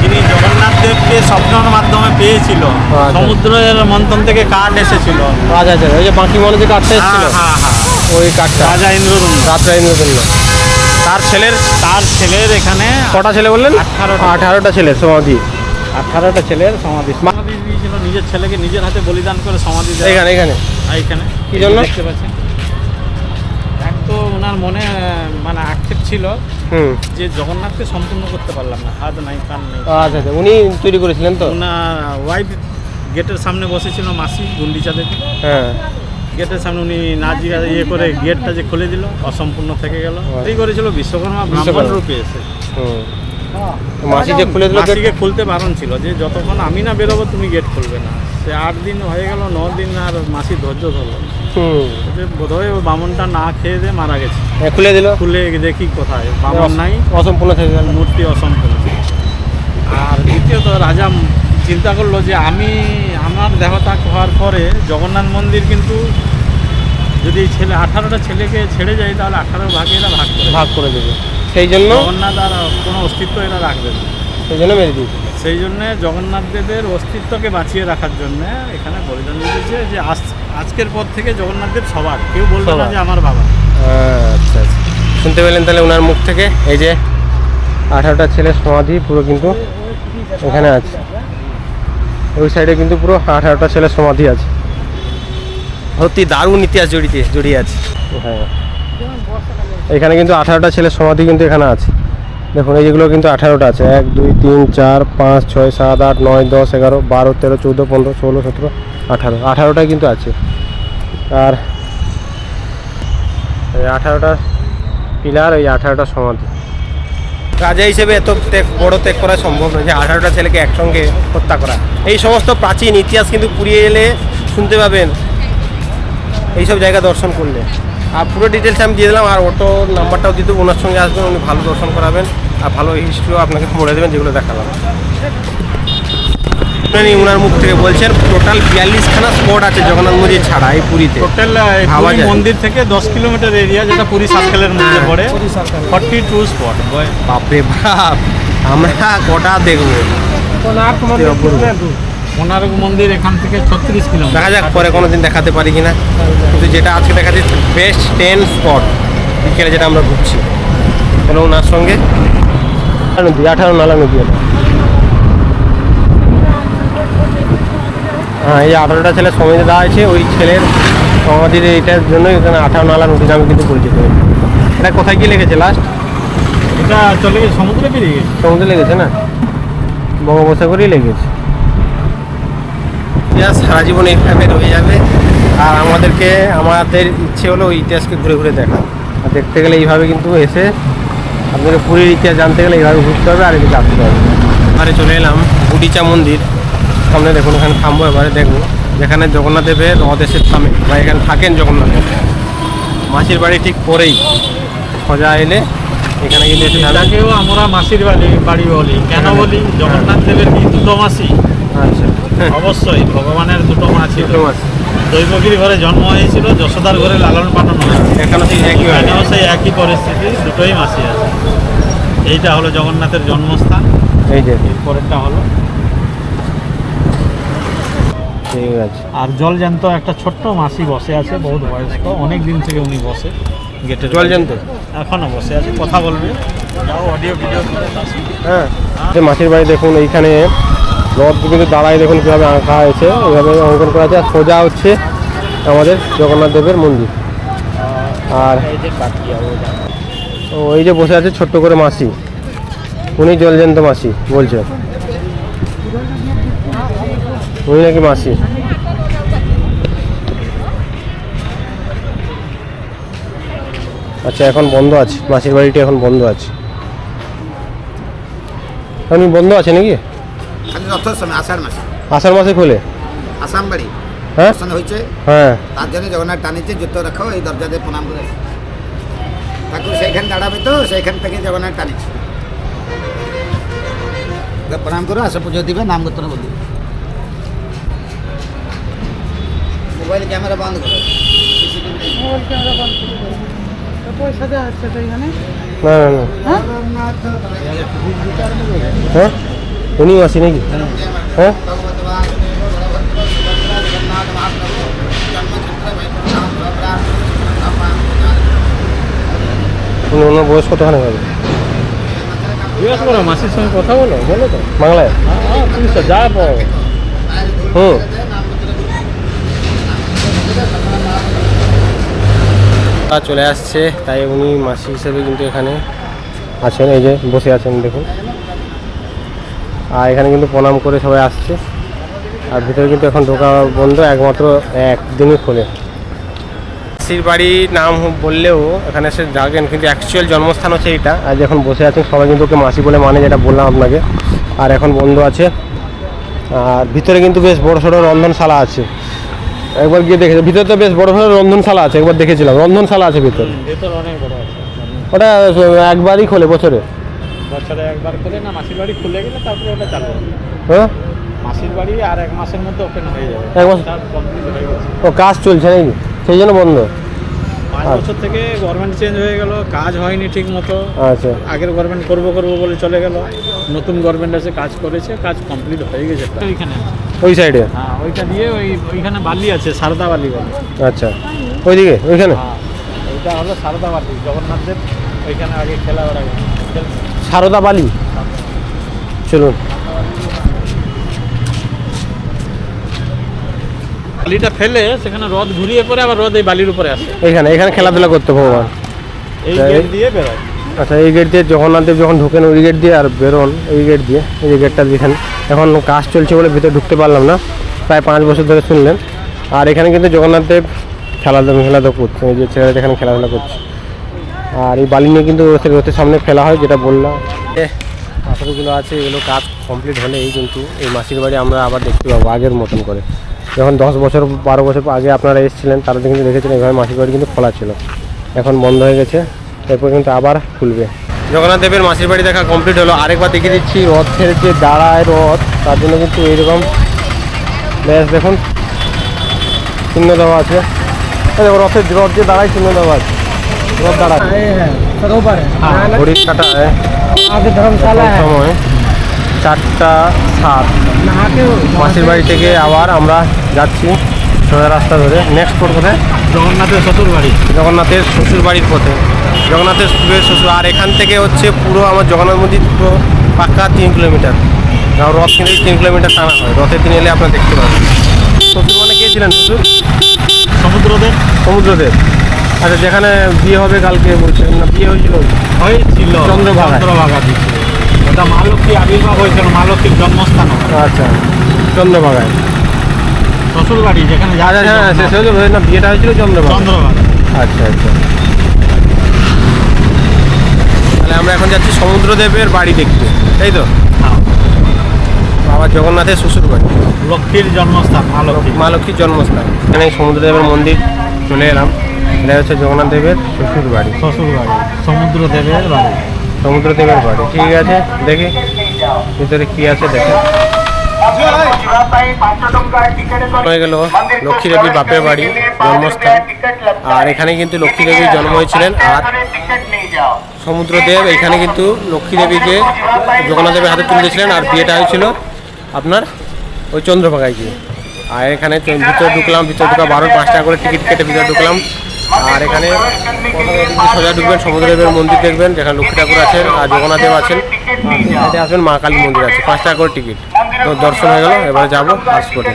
Speaker 2: যিনি জগন্নাথ দেবকে স্বপ্নের মাধ্যমে পেয়েছিল।
Speaker 1: আচ্ছা।
Speaker 2: সমুদ্রের মন্থন থেকে কাঠ এসেছিল।
Speaker 1: আচ্ছা আচ্ছা, ওই যে বাঁকি মনে যে কাঠটা এসেছিল,
Speaker 2: হ্যাঁ হ্যাঁ,
Speaker 1: ওই কাঠটা
Speaker 2: রাজা ইন্দ্রদুম্ন।
Speaker 1: রাজা ইন্দ্রধনু। তার ছেলের
Speaker 2: এখানে
Speaker 1: কটা ছেলে বললেন? 18টা ছেলের সমাধি।
Speaker 2: 18টা ছেলের সমাধি দিয়েছিল, নিজের ছেলেকে নিজের হাতে বলিদান করে সমাধি দেয়।
Speaker 1: এখানে
Speaker 2: এইখানে
Speaker 1: কি জন্য
Speaker 2: দেখতে পাচ্ছেন? এক তো ওনার মনে মানে আক্ষেপ ছিল যে জগন্নাথকে সম্পূর্ণ করতে পারলাম না, হাত নাই কান নেই।
Speaker 1: আচ্ছা আচ্ছা, উনি তৈরি করেছিলেন তো?
Speaker 2: ওনার ওয়াইফ গেটের সামনে বসেছিল, মাসি গুন্ডিচা দেখে।
Speaker 1: হ্যাঁ,
Speaker 2: গেটের সামনে উনি না ইয়ে করে গেটটা যে খুলে দিল, অসম্পূর্ণ থেকে গেল। এই করেছিল বিশ্বকর্মা ব্রাহ্মণ রূপে এসে।
Speaker 1: মাসি যে খুলে দিল,
Speaker 2: মাসিকে খুলতে বারণ ছিল যে যতক্ষণ আমি না বেরোবো তুমি গেট খুলবে না। সে 8 দিন হয়ে গেল, 9 দিন আর মাসি ধৈর্য ধরলো। যে বোধহয় ওই বামনটা না খেয়ে দিয়ে মারা গেছে।
Speaker 1: খুলে দিল,
Speaker 2: খুলে দেখি কোথায় বামন নাই,
Speaker 1: অসম্পূর্ণ থেকে গেল,
Speaker 2: মূর্তি অসম্পূর্ণ। আর দ্বিতীয়ত রাজা চিন্তা করলো যে আমার দেহত্যাগ হওয়ার পরে জগন্নাথ মন্দির কিন্তু যদি 18টা ছেলেকে ছেড়ে যায় তাহলে 18 ভাগে এরা ভাগ করে দেবে।
Speaker 1: সেই জন্য
Speaker 2: জগন্নাথ আর কোনো অস্তিত্ব এরা রাখবে না,
Speaker 1: সেই জন্য মেরে দিয়েছে।
Speaker 2: সেই জন্যে জগন্নাথ দেবের অস্তিত্বকে বাঁচিয়ে রাখার জন্য এখানে বলিদান দিয়েছে যে আজকের পর থেকে জগন্নাথ দেব সবার, কেউ বলবে না যে আমার বাবা।
Speaker 1: আচ্ছা আচ্ছা, শুনতে পেলেন তাহলে ওনার মুখ থেকে। এই যে 18টা ছেলের সমাধি পুরো কিন্তু এখানে আছে, ওই সাইডে কিন্তু পুরো 18টা ছেলের সমাধি আছে। সত্যি দারুণ ইতিহাস জড়িয়ে আছে। হ্যাঁ, এখানে কিন্তু 18টা ছেলের সমাধি কিন্তু এখানে আছে। দেখুন এই যেগুলো কিন্তু 18টা আছে, 1 2 3 4 5 6 7 8 9 10 11 12 13 14 15 16 17 18, 18টাই কিন্তু আছে। আর এই 18টা পিলার, এই 18টা সমাধি। রাজা হিসেবে এত বড় ত্যাগ করা সম্ভব নয় যে 18টা ছেলেকে একসঙ্গে হত্যা করা। এই সমস্ত প্রাচীন ইতিহাস কিন্তু পুরী এলে শুনতে পাবেন এইসব জায়গা দর্শন করলে। আর পুরো ডিটেলস আমি দিয়ে দিলাম, আর অটো নাম্বারটাও দিয়ে দেবো। ওনার সঙ্গে আসবেন, উনি ভালো দর্শন করাবেন আর ভালো হিস্ট্রিও আপনাকে বলে দেবেন, যেগুলো দেখালাম। ওনার মুখ থেকে বলছেন টোটাল 42খানা স্পট আছে জগন্নাথ মন্দির ছাড়া এই পুরীতে।
Speaker 2: টোটাল মন্দির থেকে 10 কিলোমিটার এরিয়া, যেটা পুরী সার্কেলের মধ্যে পড়ে, 42 স্পট।
Speaker 1: বাপরে বাপ, আমরা কটা দেখবো?
Speaker 2: কোনারক মন্দির এখান থেকে 36 কিলোমিটার।
Speaker 1: দেখা যাক পরে কোনোদিন দেখাতে পারি কিনা, কিন্তু যেটা আজকে দেখাচ্ছি বেস্ট 10 স্পট বিকেলে যেটা আমরা ঘুরছি। চলো ওনার সঙ্গে। নদী 18 নালা নদী এটা। হ্যাঁ, এই 18টা ছেলের সমাধি দেওয়া আছে, ওই ছেলের সমাধির এইটার জন্য এখানে 18 নালা নদী নামে কিন্তু পরিচিত। এটা কোথায় গিয়ে লেগেছে লাস্ট?
Speaker 2: এটা চলে গেছে সমুদ্রে, বেরিয়ে গেছে
Speaker 1: সমুদ্রে লেগেছে না, বঙ্গোপসাগরেই লেগেছে। ইতিহাস সারা জীবন এইভাবে রয়ে যাবে। আর আমাদের ইচ্ছে হলো ওই ইতিহাসকে ঘুরে ঘুরে দেখা। আর দেখতে গেলে এইভাবে কিন্তু এসে আপনাদের পুরীর ইতিহাস জানতে গেলে এইভাবে ঘুরতে হবে আর এদিকে আসতে হবে। এবারে চলে এলাম গুডিচা মন্দির সামনে। দেখুন এখানে থামবো, এবারে দেখবো যেখানে জগন্নাথ দেবের রথ এসে থামে বা এখানে থাকেন জগন্নাথ দেব। মাসির বাড়ি ঠিক পরেই সোজা এলে এখানে কিন্তু এসে থাকবে।
Speaker 2: এটাকেও আমরা মাসির বাড়ি বলি। কেন বলি? জগন্নাথ দেবের কি দুটো মাসি?
Speaker 1: আচ্ছা,
Speaker 2: অবশ্যই ভগবানের দুটো মাসি।
Speaker 1: দুটো মাসি
Speaker 2: দৈবগিরি ঘরে জন্ম হয়েছিল, যশোদার ঘরে লালন পালন হয়।
Speaker 1: এখানে সেই একই হয়।
Speaker 2: এখানেও সেই একই পরিস্থিতি, দুটোই মাসি আছে। এইটা হলো জগন্নাথের জন্মস্থান,
Speaker 1: এই যে
Speaker 2: পরেরটা হলো।
Speaker 1: ঠিক আছে।
Speaker 2: আর জল জ্যান্ত একটা ছোট্ট মাসি বসে আছে, বহুত বয়স্ক, অনেক দিন থেকে উনি বসে গেটের
Speaker 1: জল জ্যান্ত?
Speaker 2: এখনো বসে আছে, কথা বলবে। যাও অডিও ভিডিও করে আসি।
Speaker 1: হ্যাঁ, যে মাসির বাড়ি দেখুন, এইখানে রথ কিন্তু দাঁড়ায়, দেখুন কীভাবে আঁকা হয়েছে, এইভাবে অঙ্কন করা আছে। আর সোজা হচ্ছে আমাদের জগন্নাথ দেবের মন্দির। আর
Speaker 2: এই যে কাটিয়া
Speaker 1: ওই যে বসে আছে ছোট্ট করে মাসি, উনি জলজন্ত মাসি বলছে, উনি নাকি মাসি। আচ্ছা, এখন বন্ধ আছে মাসির বাড়িটি, এখন বন্ধ আছে। এখন বন্ধ আছে নাকি?
Speaker 4: খালি রথের সময় আষাঢ় মাসে,
Speaker 1: আষাঢ় মাসে খোলে?
Speaker 4: আসাম বাড়ি
Speaker 1: হ্যাঁ
Speaker 4: দর্শন হয়েছে,
Speaker 1: হ্যাঁ।
Speaker 4: তার জন্য জগন্নাথ টানিছে, জুতো রাখো এই দরজাতে প্রণাম করে আসো। ঠাকুর সেইখানে দাঁড়াবে, তো সেইখান থেকে জগন্নাথ টানিছে। এবার প্রণাম করো, আসো পুজো দিবে, নাম গোত্র বলবে। মোবাইল ক্যামেরা বন্ধ করো।
Speaker 5: পয়সা দেওয়া হচ্ছে তো এখানে।
Speaker 1: না না না, হ্যাঁ উনি মাসি নাকি? হ্যাঁ, উনি ওনার বয়স কতখানি হবে?
Speaker 2: জিজ্ঞাসা করো, মাসির সঙ্গে কথা বলো, বলো তো।
Speaker 1: বাংলায়?
Speaker 2: হ্যাঁ, তুমি তো যা পাও।
Speaker 1: হুম। চলে আসছে, তাই উনি মাসি হিসেবে কিন্তু এখানে আছেন, এই যে বসে আছেন দেখুন। আর এখানে কিন্তু প্রণাম করে সবাই আসছে। আর ভিতরে কিন্তু এখন ঢোকা বন্ধ, একমাত্র একদিনই খোলে। মাসির বাড়ির নাম বললেও এখানে এসে যাবেন, কিন্তু অ্যাকচুয়াল জন্মস্থান হচ্ছে এইটা। আর যখন বসে আছেন সবাই কিন্তু ওকে মাসি বলে মানে, যেটা বললাম আপনাকে। আর এখন বন্ধ আছে। আর ভিতরে কিন্তু বেশ বড় সড়ো রন্ধনশালা আছে, একবার গিয়ে দেখেছি। ভিতরে তো বেশ বড় সড়ো রন্ধনশালা আছে, একবার দেখেছিলাম, রন্ধনশালা আছে ভিতরে।
Speaker 2: ভেতর অনেক বড় আছে।
Speaker 1: ওটা একবারই খোলে বছরে?
Speaker 2: বছরে একবার করে না, মাসির বাড়ি খুলে গেলে তারপরে ওটা চালু হবে।
Speaker 1: হ্যাঁ,
Speaker 2: মাসির বাড়ি আর 1 মাসের মধ্যে ওপেন হয়ে যাবে।
Speaker 1: এক মাস?
Speaker 2: তার কমপ্লিট হয়ে গেছে।
Speaker 1: ও কাজ চলছে নাকি, সেই জন্য বন্ধ?
Speaker 2: 5 বছর থেকে গভর্নমেন্ট চেঞ্জ হয়ে গেল, কাজ হয়নি ঠিক মতো।
Speaker 1: আচ্ছা,
Speaker 2: আগের গভর্নমেন্ট করবো বলে চলে গেল, নতুন গভর্নমেন্ট এসে কাজ করেছে, কাজ কমপ্লিট হয়ে গেছে। ওইখানে,
Speaker 1: ওই সাইডে?
Speaker 2: হ্যাঁ, ওইটা দিয়ে ওইখানে বালি আছে, সারদা বালি বলে।
Speaker 1: আচ্ছা, ওইদিকে ওইখানে?
Speaker 2: হ্যাঁ, ওইটা হলো সারদা বালি, জগন্নাথের ওইখানে আগে খেলা ওরা
Speaker 1: সারদা বালি। চলুন।
Speaker 2: বালিটা ফেলে সেখানে রথ ঘুরিয়ে পরে আবার রথ এই বালির উপরে আসে,
Speaker 1: এখানে এখানে খেলাধুলা করতে ভগবান।
Speaker 2: এই
Speaker 1: তাই?
Speaker 2: গেট দিয়ে বেরোয়।
Speaker 1: আচ্ছা, এই গেট দিয়ে জগন্নাথ দেব যখন ঢোকেন ওই গেট দিয়ে, আর বেরোন এই গেট দিয়ে। এই যে গেটটা যেখানে এখন কাজ চলছে বলে ভিতরে ঢুকতে পারলাম না, প্রায় 5 বছর ধরে শুনলেন। আর এখানে কিন্তু জগন্নাথ দেব খেলাধুলা করছে, এই যে ছেলেরা এখানে খেলাধুলা করছে। আর এই বালি নিয়ে কিন্তু রথের সামনে ফেলা হয়, যেটা বললাম। পাথরগুলো আছে, এগুলো কাজ কমপ্লিট হলেই কিন্তু এই মাসির বাড়ি আমরা আবার দেখতে পাবো আগের মতন করে। যখন 10 বছর 12 বছর আগে আপনারা এসেছিলেন, তারা কিন্তু দেখেছিলেন এইভাবে মাসির বাড়ি কিন্তু খোলা ছিল, এখন বন্ধ হয়ে গেছে। এরপর কিন্তু আবার খুলবে। জগন্নাথ দেবের মাসির বাড়ি দেখা কমপ্লিট হলো। আরেকবার দেখিয়ে দিচ্ছি রথের যে দাঁড়ায় রথ, তার জন্য কিন্তু এইরকম বেশ দেখুন চিহ্ন দেওয়া আছে। রথের রথ যে দাঁড়ায় চিহ্ন দেওয়া আছে, রথ দাঁড়ায় ঘড়ির কাটায় সময় 4:07। মাসির বাড়ি থেকে আবার আমরা যাচ্ছি সোজা রাস্তা ধরে। নেক্সট পর কোথায়?
Speaker 2: জগন্নাথের শ্বশুর বাড়ি,
Speaker 1: জগন্নাথের শ্বশুর বাড়ির পথে, জগন্নাথের শ্বশুর। আর এখান থেকে হচ্ছে পুরো আমার জগন্নাথ মন্দির পুরো পাক্কা 3 কিলোমিটার। আর রথ কিন্তু 3 কিলোমিটার টানা হয়, রথের দিন এলে আপনারা দেখতে পাবেন। শ্বশুর মানে কে ছিলেন শ্বশুর?
Speaker 2: সমুদ্রদেব।
Speaker 1: সমুদ্রদেব। আচ্ছা, যেখানে বিয়ে হবে কালকে বলছেন না, বিয়ে হয়েছিল
Speaker 2: চন্দ্রভাগা।
Speaker 1: চন্দ্রভাগা।
Speaker 2: ওটা মা লক্ষ্মী আবির্ভাব হয়েছিল, মা লক্ষ্মীর জন্মস্থান।
Speaker 1: আচ্ছা, চন্দ্রভাগায়
Speaker 2: শ্বশুর বাড়ি যেখানে
Speaker 1: হ্যাঁ শেষ হয়েছিল না, বিয়েটা হয়েছিল চন্দ্রভাগা। আচ্ছা আচ্ছা, তাহলে আমরা এখন যাচ্ছি সমুদ্রদেবের বাড়ি দেখতে, তাই তো? বাবা জগন্নাথের শ্বশুর বাড়ি,
Speaker 2: লক্ষ্মীর জন্মস্থান,
Speaker 1: মা লক্ষ্মীর জন্মস্থান। এখানে সমুদ্রদেবের মন্দির চলে এলাম। এটা হচ্ছে জগন্নাথ দেবের শ্বশুর বাড়ি,
Speaker 2: সমুদ্রদেবের বাড়ি,
Speaker 1: সমুদ্রদেবের বাড়ি। ঠিক আছে, দেখি ভিতরে কি আছে দেখে। হয়ে গেল লক্ষ্মী দেবীর বাপের বাড়ি জন্মস্থান, আর এখানে কিন্তু লক্ষ্মী দেবীর জন্ম হয়েছিলেন। আর সমুদ্রদেব এখানে কিন্তু লক্ষ্মী দেবীকে জগন্নাথ দেবের হাতে তুলে দিয়েছিলেন, আর বিয়েটা হয়েছিল আপনার ওই চন্দ্রভাগায় গিয়ে। আর এখানে ভিতরে ঢুকলাম, ভিতরে ঢুকা 5 টাকা করে টিকিট কেটে ভিতরে ঢুকলাম। আর এখানে সোজা ঢুকবেন সমুদ্রদেবের মন্দির দেখবেন, যেখানে লক্ষ্মী ঠাকুর আছেন আর জগন্নাথ দেব আছেন। এতে আসবেন মা কালী মন্দির আছে, 5 টাকা করে টিকিट। तो दर्शन हो गया, एबारे जाबो पासपोर्टे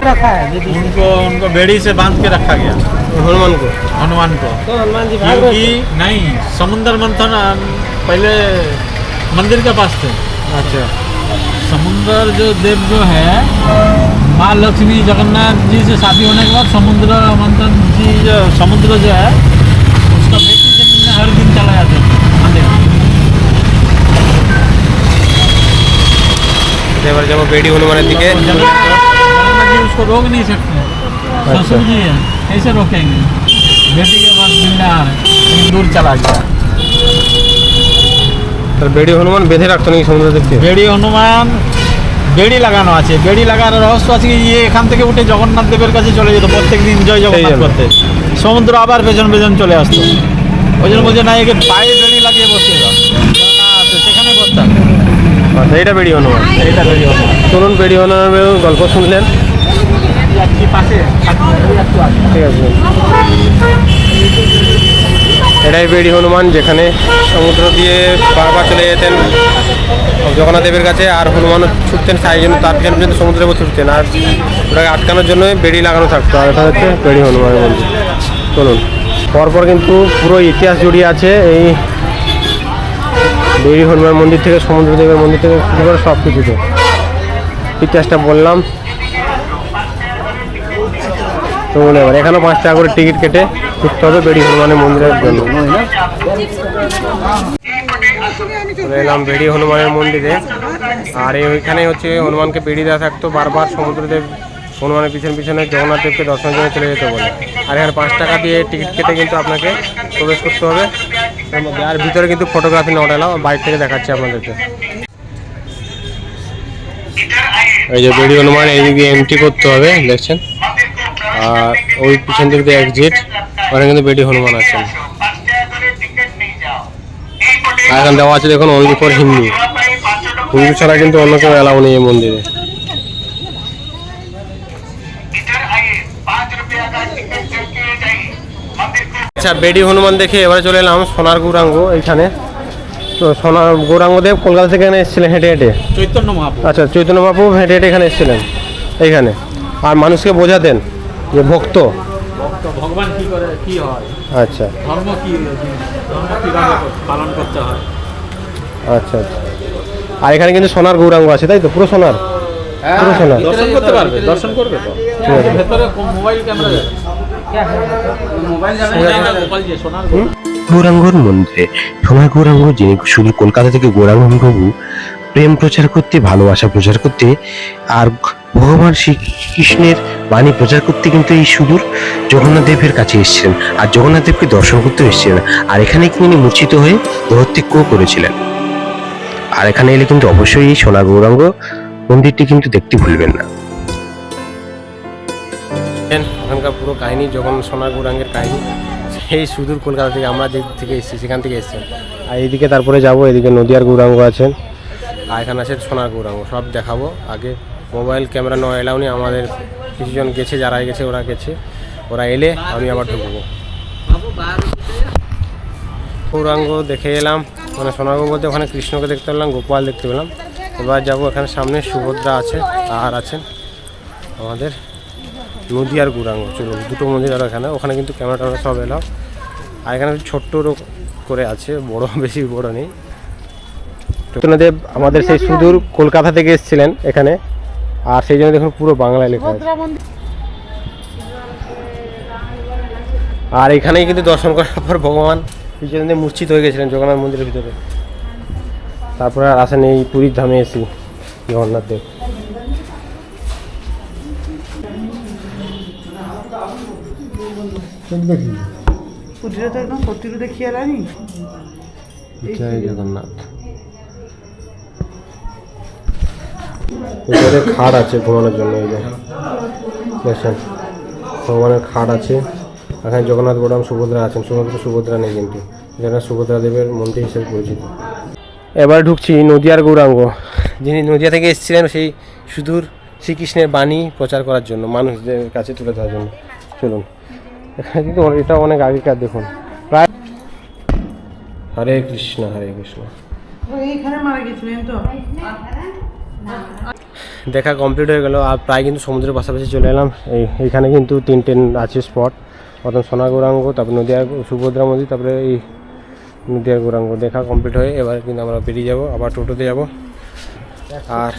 Speaker 5: रखा है दीदी
Speaker 2: उनको बेड़ी से बांध के रखा गया
Speaker 1: हनुमान को।
Speaker 5: तो हनुमान जी भाग
Speaker 2: क्योंकि नहीं समुद्र मंथन पहले मंदिर के पास थे।
Speaker 1: अच्छा,
Speaker 2: समुद्र जो देव जो है माँ लक्ष्मी जगन्नाथ जी से शादी होने के बाद समुद्र मंथन जी जो समुद्र जो है उसका बेटी से मिलने हर दिन चला जाते हैं मंदिर।
Speaker 1: एबारे जाबो बेड़ी हनुमाনের দিকে।
Speaker 2: जगन्नाथ जी उसको रोक नहीं सकते, ससुर जी है कैसे रोकेंगे? बेटी के बाद मिलने आ रहे लेकिन दूर चला गया।
Speaker 1: तो बेड़ी हनुमान बेঁধে রাখতো নাকি সমুদ্রদেবকে?
Speaker 2: বেড়ি হনুমান বেড়ি লাগানো আছে, বেড়ি লাগানোর রহস্য আছে কি ইয়ে এখান থেকে উঠে জগন্নাথ দেবের কাছে চলে যেত প্রত্যেক দিন জয় জগন্নাথ করতে, সমুদ্র আবার পেছন পেছন চলে আসতো। ওই জন্য বলছে না একে পায়ে বেড়ি লাগিয়ে বসে না সেখানে বসতাম।
Speaker 1: আচ্ছা, এটা বেড়ি হনুমান,
Speaker 2: এইটা বেড়ি হনুমান।
Speaker 1: চলুন বেড়ি হনুমানের গল্প শুনলেন,
Speaker 2: পাশে
Speaker 1: ঠিক আছে। এটাই বেড়ি হনুমান, যেখানে সমুদ্র দিয়ে বারবার চলে যেতেন জগন্নাথ দেবের কাছে, আর হনুমান ছুটতেন তাই জন্য তার পিছনে পর্যন্ত সমুদ্রে ছুটতেন, আর ওটাকে আটকানোর জন্য বেড়ি লাগানো থাকতো। আর এটা হচ্ছে বেড়ি হনুমানের মন্দির। চলুন, পরপর কিন্তু পুরো ইতিহাস জড়িয়ে আছে এই বেড়ি হনুমান মন্দির থেকে, সমুদ্রদেবের মন্দির থেকে শুরু করে সব কিছুতে ইতিহাসটা বললাম। তো এবার এখানেও 5 টাকা করে টিকিট কেটে ঢুকতে হবে বেড়ি হনুমানের মন্দিরের জন্য। চলে এলাম বেড়ি হনুমানের মন্দিরে, আর ওইখানে হচ্ছে হনুমানকে বেড়ি দেওয়া থাকতো, বারবার সমুদ্রদেব হনুমানের পিছনে পিছনে জগন্নাথ দেবকে দর্শনের জন্য চলে যেতে বলে। আর এখানে 5 টাকা দিয়ে টিকিট কেটে কিন্তু আপনাকে প্রবেশ করতে হবে এর মধ্যে। আর ভিতরে কিন্তু ফটোগ্রাফি নট এলাও, বাইরে থেকে দেখাচ্ছি আপনাদেরকে। এই যে বেড়ি হনুমান, এইদিকে এন্ট্রি করতে হবে দেখছেন, আর ওই পিছন দিক দিয়ে এক্সিট, ওখানে কিন্তু বেড়ি হনুমান আছেন। আর এখানে দেওয়া আছে দেখুন অনলি ফর হিন্দু, হিন্দু ছাড়া কিন্তু অন্য কেউ এলাও নেই এই মন্দিরে। আচ্ছা, বেড়ি হনুমান দেখে এবারে চলে এলাম সোনার গৌরাঙ্গ এইখানে। তো সোনার গৌরাঙ্গদেব কলকাতা থেকে এখানে এসেছিলেন হেঁটে হেঁটে।
Speaker 2: চৈতন্য মহাপ্রভু।
Speaker 1: আচ্ছা, চৈতন্য মহাপ্রভু হেঁটে হেঁটে এখানে এসেছিলেন এইখানে, আর মানুষকে বোঝাতেন যে ভক্ত
Speaker 2: ভগবান কি করে কি হয়,
Speaker 1: আচ্ছা
Speaker 2: ধর্ম কি, ধর্ম কিভাবে পালন করতে হয়।
Speaker 1: আচ্ছা আচ্ছা। আর এখানে কিন্তু সোনার গৌরাঙ্গ আছে, তাই তো? পুরো সোনার, পুরো সোনার।
Speaker 2: দর্শন করতে পারবে, দর্শন করবে তো।
Speaker 1: ঠিক আছে।
Speaker 2: ভেতরে মোবাইল ক্যামেরা যাবে, মোবাইল যাবে না, মোবাইল দিয়ে সোনার
Speaker 3: গৌরাঙ্গর মন্দিরে সোনার গৌরাঙ্গ, যিনি শুধু কলকাতা থেকে গৌরাঙ্গ প্রভু প্রেম প্রচার করতে, ভালোবাসা প্রচার করতে, আর ভগবান শ্রীকৃষ্ণের বাণী প্রচার করতে কিন্তু এই সুদূর জগন্নাথ দেবের কাছে এসেছিলেন, আর জগন্নাথ দেবকে দর্শন করতে এসেছিলেন। আর এখানে তিনি মূর্ছিত হয়ে দেহত্যাগও করেছিলেন। আর এখানে এলে কিন্তু অবশ্যই এই সোনার গৌরাঙ্গ মন্দিরটি কিন্তু দেখতে ভুলবেন না।
Speaker 1: ওখানকার পুরো কাহিনী জগন্নাথ সোনার গৌরাঙ্গের কাহিনী, সেই সুদূর কলকাতা থেকে আমরা যে থেকে এসেছি সেখান থেকে এসেছেন। আর এইদিকে তারপরে যাবো, এদিকে নদিয়ার গৌরাঙ্গ আছেন, আর এখানে আছে সোনার গৌরাঙ্গ, সব দেখাবো। আগে মোবাইল ক্যামেরা নয় এলাও নি, আমাদের কিছুজন গেছে, যারা গেছে ওরা গেছে, ওরা এলে আমি আবার ঢুকবো। গৌরাঙ্গ দেখে এলাম, মানে সোনার গৌরাঙ্গ বলতে ওখানে কৃষ্ণকে দেখতে পেলাম, গোপাল দেখতে পেলাম। এবার যাবো, এখানে সামনে সুভদ্রা আছে, আর আছেন আমাদের নদিয়ার গৌরাঙ্গ। চলুন, দুটো মন্দির আর এখানে, ওখানে কিন্তু ক্যামেরা ট্যামেরা সব এলাম। আর এখানে ছোট্ট করে আছে, বড় বেশি বড় নেই। চৈতন্যদেব আমাদের সেই সুদূর কলকাতা থেকে এসেছিলেন এখানে, আর সেই জন্য দেখুন পুরো বাংলায় লেখা আছে। আর এখানেই কিন্তু দর্শন করার পর ভগবান পিছনে মূর্ছিত হয়ে গেছিলেন জগন্নাথ মন্দিরের ভিতরে। তারপরে আর আসেন এই পুরীর ধামে এসি জগন্নাথ দেব।
Speaker 5: পুজোটা তো একদম প্রতিরু দেখিয়ে এলানি।
Speaker 1: জয় জগন্নাথ। ভিতরে খাট আছে ঘুমানোর জন্য। এই যে দেখছেন ভগবানের খাট আছে। এখানে জগন্নাথ বলরাম সুভদ্রা আছেন, শুধুমাত্র সুভদ্রা নেই কিন্তু, যেটা সুভদ্রা দেবের মন্দির হিসেবে পরিচিত। এবার ঢুকছি নদিয়ার গৌরাঙ্গ, যিনি নদিয়া থেকে এসেছিলেন সেই সুদূর শ্রীকৃষ্ণের বাণী প্রচার করার জন্য, মানুষদের কাছে তুলে ধরার জন্য। চলুন, এখানে কিন্তু এটা অনেক আগেকার, দেখুন প্রায়। হরে কৃষ্ণ হরে কৃষ্ণ।
Speaker 5: এইখানে মারা গেছিলেন তো।
Speaker 1: দেখা কমপ্লিট হয়ে গেল, আর প্রায় কিন্তু সমুদ্রের পাশাপাশি চলে এলাম। এইখানে কিন্তু তিনটে আছে স্পট, প্রথম সোনা গৌরাঙ্গ, তারপরে নদিয়ার সুভদ্রা মন্দির, তারপরে এই নদিয়ার গৌরাঙ্গ। দেখা কমপ্লিট হয়ে এবার কিন্তু আমরা বেরিয়ে যাব, আবার টোটোতে যাব। আর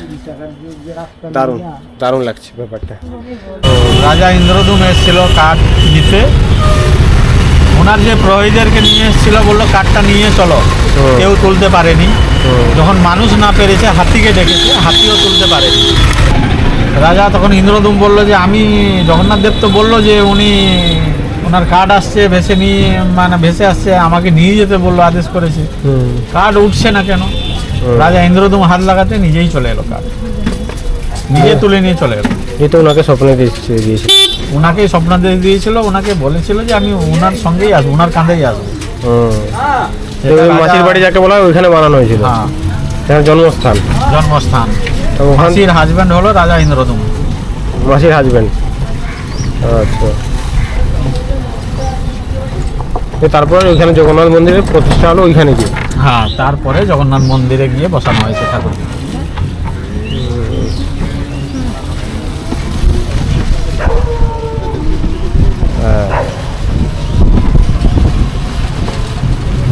Speaker 1: দারুণ দারুণ লাগছে ব্যাপারটা।
Speaker 2: রাজা ইন্দ্রদূম এসেছিল কাঠ দিতে, ওনার যে প্রহরীদেরকে নিয়ে এসেছিল, বললো কাঠটা নিয়ে চলো, কেউ তুলতে পারেনি। যখন মানুষ না পেরেছে, হাতিকে ডেকেছে, হাতিও তুলতে পারেনি। রাজা তখন ইন্দ্রদূম বললো যে আমি, জগন্নাথ দেব তো বললো যে উনি ওনার কাঠ আসছে ভেসে নিয়ে, মানে ভেসে আসছে, আমাকে নিয়ে যেতে বললো, আদেশ করেছে, কাঠ উঠছে না কেন? রাজা ইন্দ্রদূম হাত লাগাতে নিজেই চলে এলো, কাঠ নিজে তুলে নিয়ে চলে এলো।
Speaker 1: এই তো ওনাকে স্বপ্নে দিয়েছে,
Speaker 2: ওনাকেই স্বপ্নাদেশ দিয়েছিল, ওনাকে বলেছিল যে আমি ওনার সঙ্গেই আসবো, ওনার কাঁধেই আসবো।
Speaker 1: মাসির বাড়ি যাকে বলা হয় ওইখানে বানানো হয়েছিল,
Speaker 2: হ্যাঁ
Speaker 1: জন্মস্থান।
Speaker 2: তো মাসির হাজব্যান্ড হলো রাজা ইন্দ্রদূম,
Speaker 1: মাসির হাজব্যান্ড। আচ্ছা, তারপরে ওইখানে জগন্নাথ মন্দিরের প্রতিষ্ঠা হলো ওইখানে গিয়ে।
Speaker 2: হ্যাঁ, তারপরে জগন্নাথ মন্দিরে গিয়ে বসানো হয়েছে ঠাকুরকে।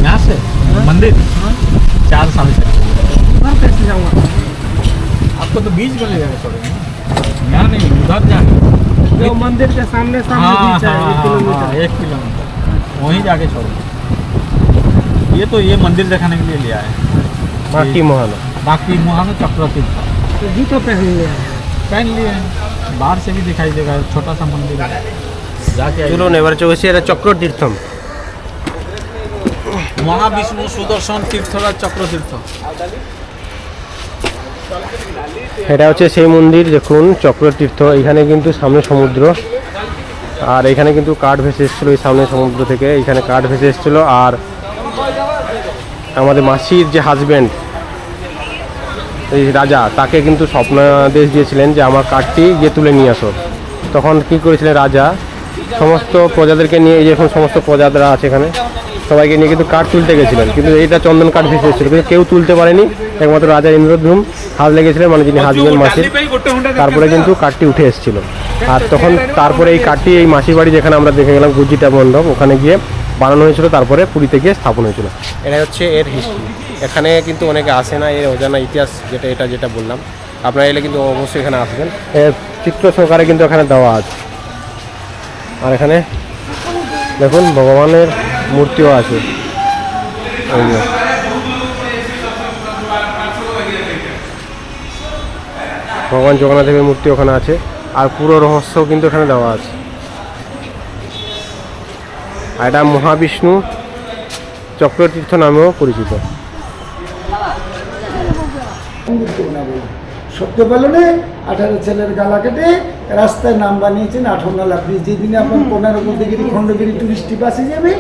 Speaker 2: यहाँ से मंदिर 4 साल से।
Speaker 5: कैसे जाऊँगा?
Speaker 2: आपको तो बीच में ले जाना पड़ेगा, यहाँ नहीं, उधर जाके
Speaker 5: जो मंदिर के सामने
Speaker 2: हाँ
Speaker 5: बीच है, 1 किलोमीटर।
Speaker 2: 1 किलोमीटर वहीं जाके छोड़ो। ये तो ये मंदिर दिखाने के लिए लिया है।
Speaker 1: बाकी मोहन,
Speaker 2: बाकी मोहन चक्रतीर्थ
Speaker 5: तो जूतो पहन लिया है।
Speaker 2: पहन लिए हैं, बाहर से भी दिखाई देगा, छोटा सा मंदिर है, जाके आइए।
Speaker 1: চলুন এবার চলেছি এটা চক্রতীর্থম।
Speaker 2: মহাবিষ্ণু সুদর্শন তীর্থরাজ চক্রতীর্থ।
Speaker 1: এটা হচ্ছে সেই মন্দির, দেখুন চক্রতীর্থ। এখানে কিন্তু সামনে সমুদ্র, আর এখানে কিন্তু কাঠ ভেসে এসেছিলো এই সামনে সমুদ্র থেকে, এখানে কাঠ ভেসে এসেছিলো। আর আমাদের মাসির যে হাজব্যান্ড এই রাজা, তাকে কিন্তু স্বপ্নাদেশ দিয়েছিলেন যে আমার কাঠটি গিয়ে তুলে নিয়ে আসো। তখন কী করেছিলেন রাজা, সমস্ত প্রজাদেরকে নিয়ে, এই যে এখন সমস্ত প্রজারা আছে এখানে, সবাইকে নিয়ে কিন্তু কাঠ তুলতে গেছিলেন, কিন্তু এইটা চন্দন কাঠ ভেসে এসেছিল, কিন্তু কেউ তুলতে পারেনি, একমাত্র রাজা ইন্দ্রদূম হাত লেগেছিলেন, মানে যিনি হাজব্যান্ড মাসির। তারপরে কিন্তু কাঠটি উঠে এসেছিল। আর তখন তারপরে এই কাঠটি এই মাসির বাড়ি যেখানে আমরা দেখে গেলাম গুজিটা মণ্ডপ, ওখানে গিয়ে বানানো হয়েছিল, তারপরে পুরীতে গিয়ে স্থাপন হয়েছিল। এটা হচ্ছে এর হিস্ট্রি। এখানে কিন্তু অনেকে আসে না, এর অজানা ইতিহাস যেটা বললাম, আপনারা এলে কিন্তু অবশ্যই এখানে আসবেন। এর চিত্র সহকারে কিন্তু এখানে দেওয়া আছে। আর এখানে দেখুন ভগবানের মূর্তিও আছে, এই যে ভগবান জগন্নাথ দেবের মূর্তি ওখানে আছে। আর পুরো রহস্য কিন্তু এখানে দেওয়া আছে। আর এটা মহাবিষ্ণু চক্রতীর্থ নামেও পরিচিত।
Speaker 6: সত্য পালনে 18 ছেলের গালা কেটে রাস্তায় নাম বানিয়েছেন 18 ব্রিজ। যেদিনে আপনার 15 ডিগ্রি খণ্ডগিরি টুরিস্ট বাসে যাবে,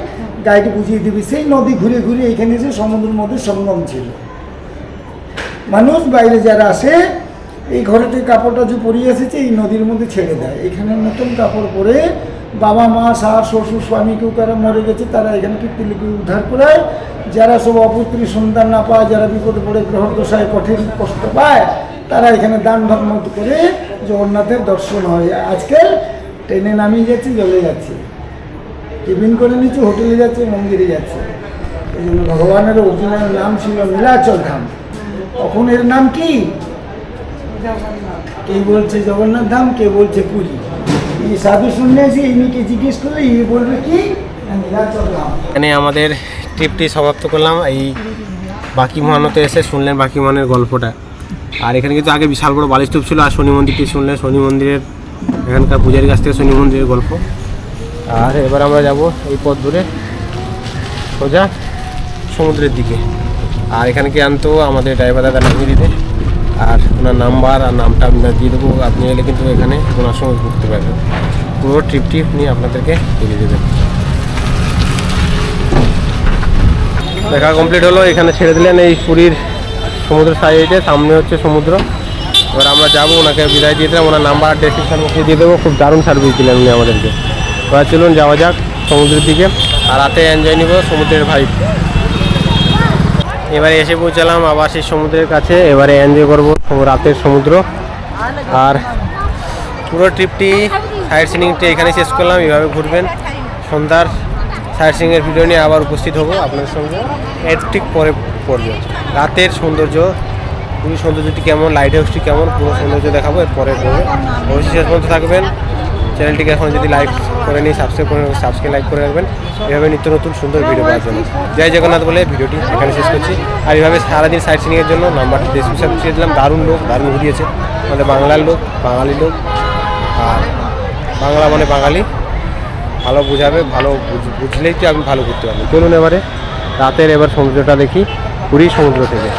Speaker 6: গাইড বুঝিয়ে দেবে সেই নদী ঘুরে ঘুরে এখানে এসে সমুদ্রের মধ্যে সঙ্গম ছিল। মানুষ বাইরে যারা আসে এই ঘরেতে কাপড়টা যে পরিয়ে এসেছে এই নদীর মধ্যে ছেড়ে দেয়। এখানে নতুন কাপড় পরে বাবা মা শাশ শ্বশুর স্বামী কেউ কারা মরে গেছে তারা এখানে কীর্তিলিপি উদ্ধার করায়। যারা সব অপুত্রী সন্তান না পায়, যারা বিপদে পড়ে গ্রহ দশায় কঠিন কষ্ট পায়, তারা এখানে দান ভাগ মতো করে জগন্নাথের দর্শন হয়। আজকাল ট্রেনে নামিয়ে যাচ্ছে, চলে যাচ্ছে, টিফিন করে নিচ্ছে, হোটেলে যাচ্ছে, মন্দিরে যাচ্ছে। এই জন্য ভগবানের অরিজিনাল নাম ছিল নীলাচল ধাম। তখন এর নাম কি? কে বলছে জগন্নাথ ধাম, কে বলছে পুরী। এই সাধু সন্ন্যাসী ইনিকে জিজ্ঞেস করলে ই বলবে কি নীলাচল ধাম।
Speaker 1: এখানে আমাদের ট্রিপটি সমাপ্ত করলাম। এই বাকি মহানতে এসে শুনলেন বাকি মহানের গল্পটা। আর এখানে কিন্তু আগে বিশাল বড় বালিস্তূপ ছিল, আর শনি মন্দিরটি শুনলেন, শনি মন্দিরের এখানকার পূজারীর কাছ থেকে শনি মন্দিরের গল্প। আর এবার আমরা যাব এই পথ ধরে সোজা সমুদ্রের দিকে। আর এখানে কি আনতো আমাদের ড্রাইভার দাদা নামিয়ে দিতে। আর ওনার নাম্বার আর নামটা আমি দিয়ে দেবো, আপনি এলে কিন্তু এখানে ওনার সঙ্গে ঘুরতে পারবেন, পুরো ট্রিপটি উনি আপনাদেরকে ঘুরিয়ে দেবেন। দেখা কমপ্লিট হলো, এখানে ছেড়ে দিলেন এই পুরীর সমুদ্র সাইডে, সামনে হচ্ছে সমুদ্র। এবার আমরা যাবো, ওনাকে বিদায় দিয়ে দিলাম, ওনার নাম্বার ডেসক্রিপশন বক্সে দিয়ে দেবো। খুব দারুণ সার্ভিস দিলেন উনি আমাদেরকে। এবার চলুন যাওয়া যাক সমুদ্রের দিকে, আর রাতে এনজয় নিব সমুদ্রের ভাইব। এবারে এসে পৌঁছালাম আবার সেই সমুদ্রের কাছে, এবারে এনজয় করবো রাতের সমুদ্র। আর পুরো ট্রিপটি সাইড সিনিংটি এখানে শেষ করলাম। এভাবে ঘুরবেন, সন্ধ্যার সাইড সিনিংয়ের ভিডিও নিয়ে আবার উপস্থিত হব আপনাদের সঙ্গে, এর ঠিক পরে পড়বে রাতের সৌন্দর্য, পুরো সৌন্দর্যটি কেমন, লাইট হাউসটি কেমন, পুরো সৌন্দর্য দেখাবো এর পরে পড়বে। অবশ্যই শেষ পর্যন্ত থাকবেন। চ্যানেলটিকে এখন যদি লাইক করে নিই, সাবস্ক্রাইব লাইক করে রাখবেন, এভাবে নিত্য নতুন সুন্দর ভিডিও পাওয়ার জন্য। জয় জগন্নাথ বলে ভিডিওটি এখানে শেষ করছি। আর এইভাবে সারাদিন সাইড সিনিংয়ের জন্য নাম্বারটি ডিসক্রিপশন দিয়ে দিলাম। দারুণ লোক, দারুণ ঘুরিয়েছে, আমাদের বাংলার লোক, বাঙালি লোক, আর বাংলা মানে বাঙালি, ভালো বুঝাবে, ভালো বুঝলেই তো আপনি ভালো ঘুরতে পারবেন। চলুন এবারে রাতের এবার সমুদ্রটা দেখি পুরী সমুদ্র থেকে।